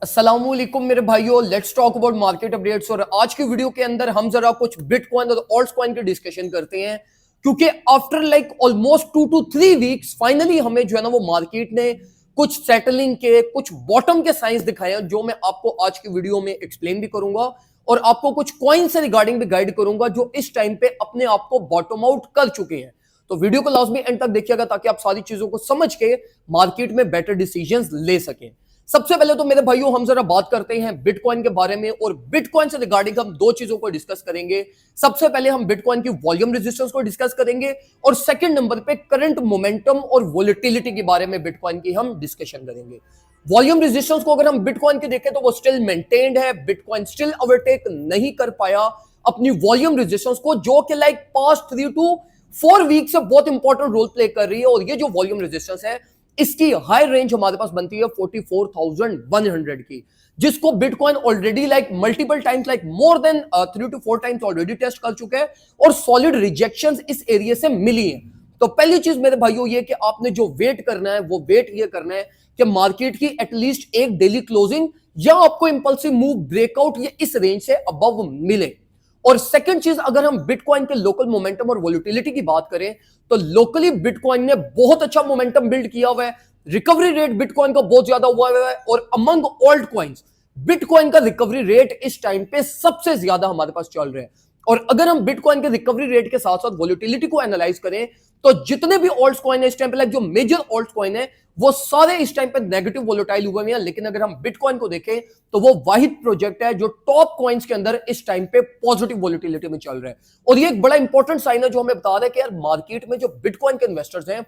अस्सलामुअलैकुम मेरे भाइयों, let's talk about market updates. और आज की वीडियो के अंदर हम जरा कुछ बिटकॉइन और ऑल्ट कॉइन की डिस्कशन करते हैं, क्योंकि after like almost 2 to 3 weeks finally हमें जो है ना वो मार्केट ने कुछ सेटलिंग के, कुछ बॉटम के साइंस दिखाए हैं, जो मैं आपको आज की वीडियो में एक्सप्लेन भी करूंगा और आपको कुछ कॉइन से रिगार्डिंग भी गाइड करूंगा जो इस टाइम पे अपने आप को बॉटम आउट कर चुके हैं। तो वीडियो को लाजमी एंड तक देखिएगा ताकि आप सारी चीजों को समझ के मार्केट में बेटर डिसीजंस ले सकें। सबसे पहले तो मेरे भाइयों हम जरा बात करते हैं बिटकॉइन के बारे में, और बिटकॉइन से रिगार्डिंग हम दो चीजों को डिस्कस करेंगे। सबसे पहले हम बिटकॉइन की वॉल्यूम रेजिस्टेंस को डिस्कस करेंगे और सेकंड नंबर पे करंट मोमेंटम और वोलेटिलिटी के बारे में बिटकॉइन की हम डिस्कशन करेंगे। वॉल्यूम रेजिस्टेंस को अगर हम बिटकॉइन के देखें तो वो स्टिल मेंटेन्ड है। बिटकॉइन स्टिल ओवरटेक नहीं कर पाया अपनी वॉल्यूम रेजिस्टेंस को, जो कि लाइक पास्ट 3 to 4 वीक से बहुत इंपॉर्टेंट रोल प्ले कर रही है। और ये जो वॉल्यूम रेजिस्टेंस है इसकी हाई रेंज हमारे पास बनती है 44,100 की, जिसको bitcoin already like multiple times, like more than 3 to 4 times already test कर चुके हैं और सॉलिड रिजेक्शंस इस एरिया से मिली हैं। तो पहली चीज मेरे भाइयों ये कि आपने जो वेट करना है वो वेट ये करना है कि मार्केट की एटलीस्ट एक डेली क्लोजिंग या आपको इंपल्सिव मूव ब्रेकआउट ये इस रेंज से अबव मिले। और सेकंड चीज, अगर हम बिटकॉइन के लोकल मोमेंटम और वोलेटिलिटी की बात करें तो लोकली बिटकॉइन ने बहुत अच्छा मोमेंटम बिल्ड किया हुआ है। रिकवरी रेट बिटकॉइन का बहुत ज्यादा हुआ है और अमंग ऑल्ट कॉइन्स बिटकॉइन का रिकवरी रेट इस टाइम पे सबसे ज्यादा हमारे पास चल रहा है। और अगर हम बिटकॉइन के रिकवरी रेट के साथ साथ वोलेटिलिटी को एनालाइज करें तो जितने भी ऑल्ट कॉइन है इस टाइम पे, लाइक जो मेजर ऑल्ट कॉइन है वो सारे इस टाइम पे नेगेटिव वोलेटाइल हुए हैं। लेकिन अगर हम बिटकॉइन को देखें तो वो वाहिद प्रोजेक्ट है जो टॉप कॉइन्स के अंदर इस टाइम पे पॉजिटिव वोलेटिलिटी में चल रहा है। और ये एक बड़ा इंपॉर्टेंट साइन है जो हमें बता रहा है कि यार मार्केट में जो बिटकॉइन के इन्वेस्टर्स हैं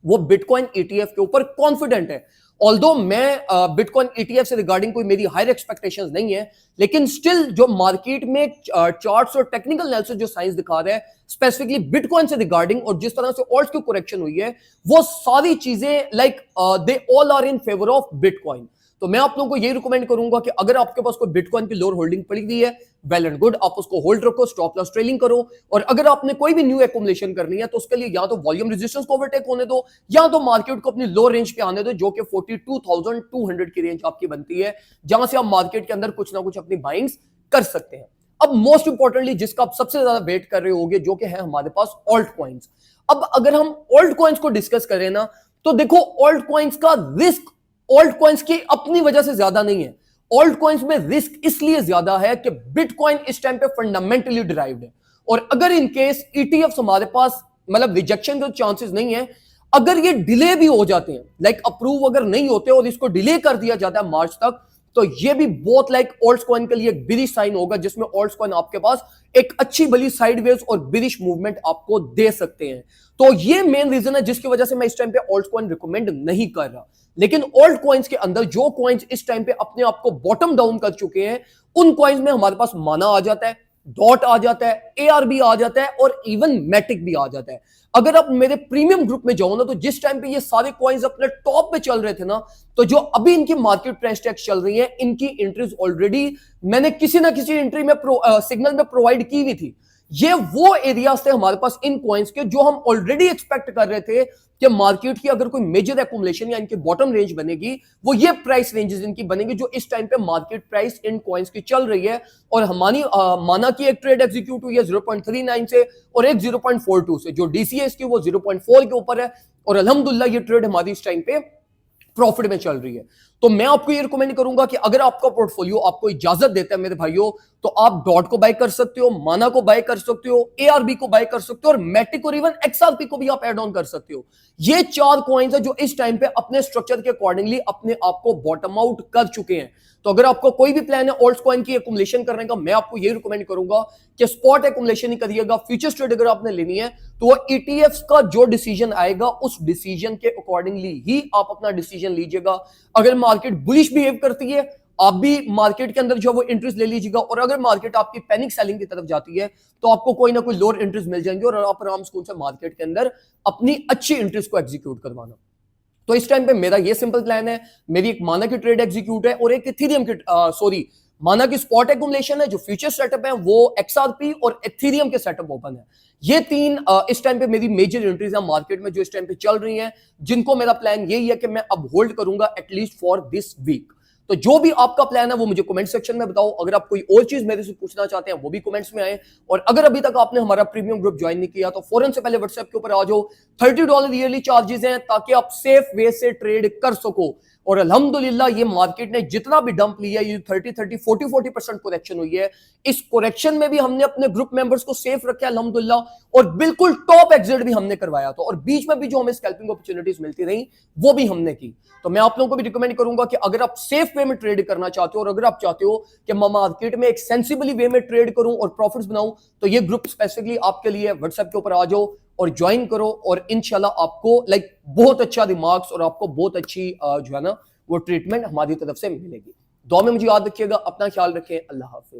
वो बिटकॉइन ईटीएफ के ऊपर कॉन्फिडेंट है। ऑल्दो मैं बिटकॉइन ईटीएफ से रिगार्डिंग कोई मेरी हायर एक्सपेक्टेशंस नहीं है, लेकिन स्टिल जो मार्केट में चार्ट्स और टेक्निकल एनालिसिस जो साइंस दिखा रहा है स्पेसिफिकली बिटकॉइन से रिगार्डिंग और जिस तरह से ऑल्ट्स की करेक्शन हुई है वो सारी चीजें like they all are in favour of bitcoin. तो मैं आप लोगों को यही रिकमेंड करूंगा कि अगर आपके पास कोई बिटकॉइन की लोअर होल्डिंग पड़ी हुई है, वेल एंड गुड, आप उसको होल्ड रखो, स्टॉप लॉस ट्रेलिंग करो। और अगर आपने कोई भी न्यू एक्युमुलेशन करनी है तो उसके लिए या तो वॉल्यूम रेजिस्टेंस को ओवरटेक होने दो या तो मार्केट को अपनी लो रेंज पे आने दो, जो कि 42,200 की रेंज आपकी बनती है, जहां से आप मार्केट के अंदर कुछ ना कुछ अपनी बाइंग्स कर सकते हैं। अब मोस्ट इंपॉर्टेंटली जिसका आप सबसे ज्यादा वेट कर रहे होगे, जो कि है हमारे पास ऑल्ट कॉइन्स। अब अगर हम ऑल्ट कॉइन्स को डिस्कस करें ना तो देखो ऑल्ट कॉइन्स का रिस्क ऑल्ट कॉइन्स की अपनी वजह से ज्यादा नहीं है। ऑल्ट कॉइन्स में रिस्क इसलिए ज्यादा है कि बिटकॉइन इस टाइम पे फंडामेंटली डिराइव्ड है। और अगर इन केस ईटीएफ हमारे पास मतलब रिजेक्शन के चांसेस नहीं है, अगर ये डिले भी हो जाते हैं, लाइक अप्रूव अगर नहीं होते और इसको डिले कर दिया जाता है मार्च तक, तो ये भी बहुत लाइक ऑल्ट कॉइन के लिए एक बिरिश साइन होगा, जिसमें ऑल्ट कॉइन आपके पास एक अच्छी भली साइडवेज और बिरिश मूवमेंट आपको दे सकते हैं। तो ये मेन रीजन है जिसकी वजह से मैं इस टाइम पे ऑल्ट कॉइन रिकमेंड नहीं कर रहा। लेकिन ऑल्ट कॉइन्स के अंदर जो कॉइन्स इस टाइम पे अपने आप को बॉटम डाउन कर चुके हैं उन कॉइन्स में हमारे पास माना आ जाता है, डॉट आ जाता है, एआरबी आ जाता है और इवन मैटिक भी आ जाता है। अगर आप मेरे प्रीमियम ग्रुप में जाओ ना तो जिस टाइम पे ये सारे कॉइन्स अपने टॉप पे चल रहे थे ना, तो जो अभी इनकी मार्केट प्राइस टैग चल रही है इनकी एंट्रीज ऑलरेडी मैंने किसी ना किसी एंट्री में सिग्नल में प्रोवाइड की हुई थी। ये वो एरियाज थे हमारे पास इन कॉइन्स के जो हम ऑलरेडी एक्सपेक्ट कर रहे थे कि मार्केट की अगर कोई मेजर एक्युमुलेशन या इनकी बॉटम रेंज बनेगी वो ये प्राइस रेंजेस इनकी बनेगी जो इस टाइम पे मार्केट प्राइस इन कॉइन्स की चल रही है। और हमारी माना की एक ट्रेड एग्जीक्यूट हुई है 0.39 से और एक 0.42 से, जो डीसीए इसकी वो 0.4 के ऊपर है और अल्हम्दुलिल्लाह ये ट्रेड हमारी इस टाइम पे प्रॉफिट में चल रही है। तो मैं आपको ये रिकमेंड करूंगा कि अगर आपका पोर्टफोलियो आपको इजाजत देता है मेरे भाइयों, तो आप डॉट को बाय कर सकते हो, माना को बाय कर सकते हो, एआरबी को बाय कर सकते हो और मैटिक और इवन एक्सआरपी को भी आप ऐड ऑन कर सकते हो। ये 4 कॉइन्स है जो इस टाइम पे अपने स्ट्रक्चर के अकॉर्डिंगली अपने आप को बॉटम आउट कर चुके हैं। तो अगर आपको कोई भी प्लान है ऑल्ट कॉइन की एक्युमुलेशन करने का, मैं आपको ये रिकमेंड करूंगा कि स्पॉट एक्युमुलेशन ही करिएगा। फ्यूचर्स ट्रेड अगर आपने लेनी है तो वो ईटीएफ्स का जो डिसीजन आएगा उस डिसीजन के अकॉर्डिंगली ही आप अपना डिसीजन लीजिएगा। अगर मार्केट बुलिश बिहेव करती है आप भी मार्केट के अंदर जो वो इंटरेस्ट ले लीजिएगा, और अगर मार्केट आपकी पैनिक सेलिंग की तरफ जाती है तो आपको कोई ना कोई लोअर इंटरेस्ट मिल जाएंगे और आप आराम से मार्केट के अंदर अपनी अच्छी इंटरेस्ट को एग्जीक्यूट करवाना। तो इस टाइम पे मेरा ये सिंपल प्लान है, मेरी एक माना की ट्रेड एग्जीक्यूट है और एक इथेरियम की माना की स्पॉट एक्युमुलेशन है। जो फ्यूचर सेटअप है वो एक्सआरपी और इथेरियम के सेटअप ओपन है। ये 3 इस टाइम पे मेरी मेजर एंट्रीज है मार्केट में जो इस टाइम पे चल रही हैं, जिनको मेरा प्लान यही है कि मैं अब होल्ड करूंगा एटलीस्ट फॉर दिस वीक। तो जो भी आपका प्लान है वो मुझे कमेंट सेक्शन में बताओ। अगर आप कोई और चीज मेरे से पूछना चाहते हैं वो भी कमेंट्स में आए, और अगर अभी तक आपने हमारा प्रीमियम ग्रुप ज्वाइन नहीं किया तो फौरन से पहले व्हाट्सएप के ऊपर आ जाओ। $30 ईयरली चार्जेस हैं ताकि आप सेफ वे से ट्रेड कर सको। और अल्हम्दुलिल्लाह ये मार्केट ने जितना भी डंप लिया, ये 30-40% करेक्शन हुई है, इस करेक्शन में भी हमने अपने ग्रुप मेंबर्स को सेफ रखा है अल्हम्दुलिल्लाह, और बिल्कुल टॉप एग्जिट भी हमने करवाया था, और बीच में भी जो हमें स्कैल्पिंग अपॉर्चुनिटीज मिलती रही वो भी हमने की। तो मैं आप लोगों को भी रिकमेंड करूंगा कि अगर आप सेफ वे में ट्रेड करना चाहते हो और अगर आप चाहते हो कि मैं मार्केट में एक सेंसिबली वे में ट्रेड करूं और प्रॉफिट्स बनाऊं, तो ये ग्रुप स्पेसिफिकली आपके लिए। व्हाट्सएप के ऊपर आ जाओ और ज्वाइन करो, और इंशाल्लाह आपको बहुत अच्छा रिमार्क्स और आपको बहुत अच्छी जो है ना वो ट्रीटमेंट हमारी तरफ से मिलेगी। दुआ में मुझे याद रखिएगा, अपना ख्याल रखें। अल्लाह हाफिज।